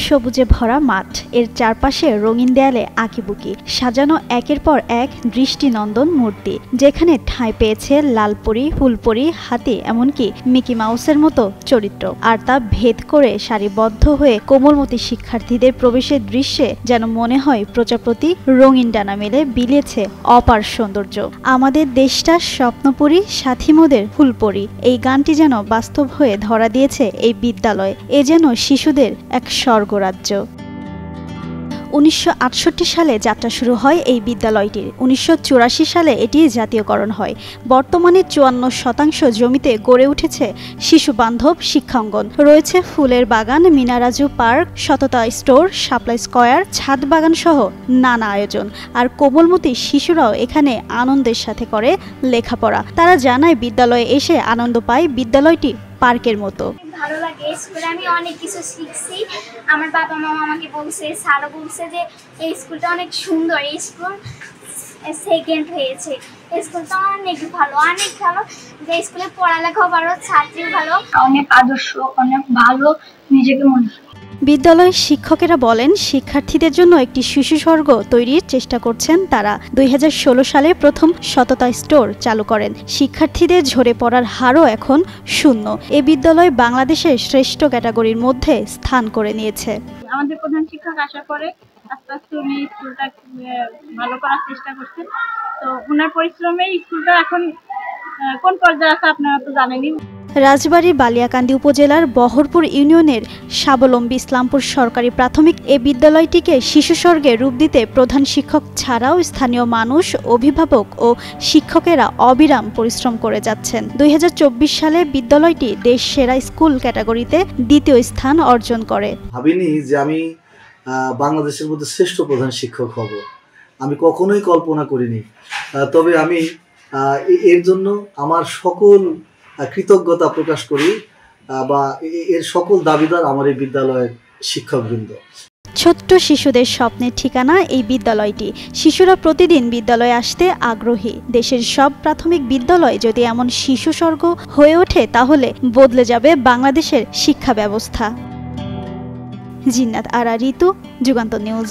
সবুজে ভরা মাঠ, এর চারপাশে রঙিন দেয়ালে আঁকিবুকি সাজানো একের পর এক দৃষ্টিনন্দন মূর্তি, যেখানে ঠাঁই পেয়েছে লালপরি, ফুলপরি, হাতি, এমনকি মিকি মাউসের মতো চরিত্র। আর তা ভেদ করে সারিবদ্ধ হয়ে কোমলমতি শিক্ষার্থীদের প্রবেশের দৃশ্যে যেন মনে হয় প্রজাপতি রঙিন ডানা মেলে বিলিয়েছে অপার সৌন্দর্য। আমাদের দেশটা স্বপ্নপুরী, সাথী মোদের ফুলপরি, এই গানটি যেন বাস্তব হয়ে ধরা দিয়েছে এই বিদ্যালয়। এ যেন শিশুদের এক স্বর্গরাজ্য। 1968 সালে যাত্রা শুরু হয় এই বিদ্যালয়টির। 1984 সালে এটি জাতীয়করণ হয়। বর্তমানে 54% জমিতে গড়ে উঠেছে শিশু বান্ধব শিক্ষাঙ্গন। রয়েছে ফুলের বাগান, মিনারাজু পার্ক, সততা স্টোর, সাপ্লাই স্কয়ার, ছাদ বাগান সহ নানা আয়োজন। আর কোমলমতি শিশুরাও এখানে আনন্দের সাথে করে লেখাপড়া। তারা জানায় বিদ্যালয়ে এসে আনন্দ পায় বিদ্যালয়টি পার্কের মতো। ভালো লাগে স্কুলে, আমি অনেক কিছু শিখছি। আমার বাবা মা আমাকে বলছে, স্যারও বলছে যে এই স্কুলটা অনেক সুন্দর। এই স্কুল সেকেন্ড হয়েছে, স্কুলটা অনেক ভালো যে স্কুলে পড়ালেখাও ভালো, ছাত্রীও ভালো, অনেক আদর্শ, অনেক ভালো নিজেকে মনে হয়। বিদ্যালয়ের শিক্ষকেরা বলেন, শিক্ষার্থীদের জন্য একটি শিশু স্বর্গ তৈরির চেষ্টা করছেন তারা। 2016 সালে প্রথম সততা স্টোর চালু করেন। শিক্ষার্থীদের ঝরে পড়ার হারও এখন শূন্য। এ বিদ্যালয় বাংলাদেশের শ্রেষ্ঠ ক্যাটাগরির মধ্যে স্থান করে নিয়েছে। আমাদের প্রধান শিক্ষক আসার পরে আস্তে আস্তে উনি স্কুলটা ভালো করার চেষ্টা করছেন। তো ওনার পরিশ্রমে স্কুলটা এখন কোন পর্যায়ে আছে আপনারা তো জানেনই। রাজবাড়ীর বালিয়াকান্দি উপজেলার বহরপুর ইউনিয়নের স্বাবলম্বী ইসলামপুর সরকারি প্রাথমিক এ বিদ্যালয়টিকে শিশু স্বর্গে রূপ দিতে প্রধান শিক্ষক ছাড়াও স্থানীয় মানুষ, অভিভাবক ও শিক্ষকেরা অবিরাম পরিশ্রম করে যাচ্ছেন। 2024 সালে বিদ্যালয়টি দেশ সেরা স্কুল ক্যাটাগরিতে দ্বিতীয় স্থান অর্জন করে। ভাবিনি যে আমি বাংলাদেশের মধ্যে শ্রেষ্ঠ প্রধান শিক্ষক হব, আমি কখনোই কল্পনা করিনি। তবে আমি এর জন্য আমার সকল কৃতজ্ঞতা প্রকাশ করি, বা এর সকল দাবিদার আমার এই বিদ্যালয়ের শিক্ষকবৃন্দ। ছোট্ট শিশুদের স্বপ্নের ঠিকানা এই বিদ্যালয়টি। শিশুরা প্রতিদিন বিদ্যালয়ে আসতে আগ্রহী। দেশের সব প্রাথমিক বিদ্যালয় যদি এমন শিশু স্বর্গ হয়ে ওঠে, তাহলে বদলে যাবে বাংলাদেশের শিক্ষা ব্যবস্থা। জিন্নাত আরা ঋতু, যুগান্তর নিউজ।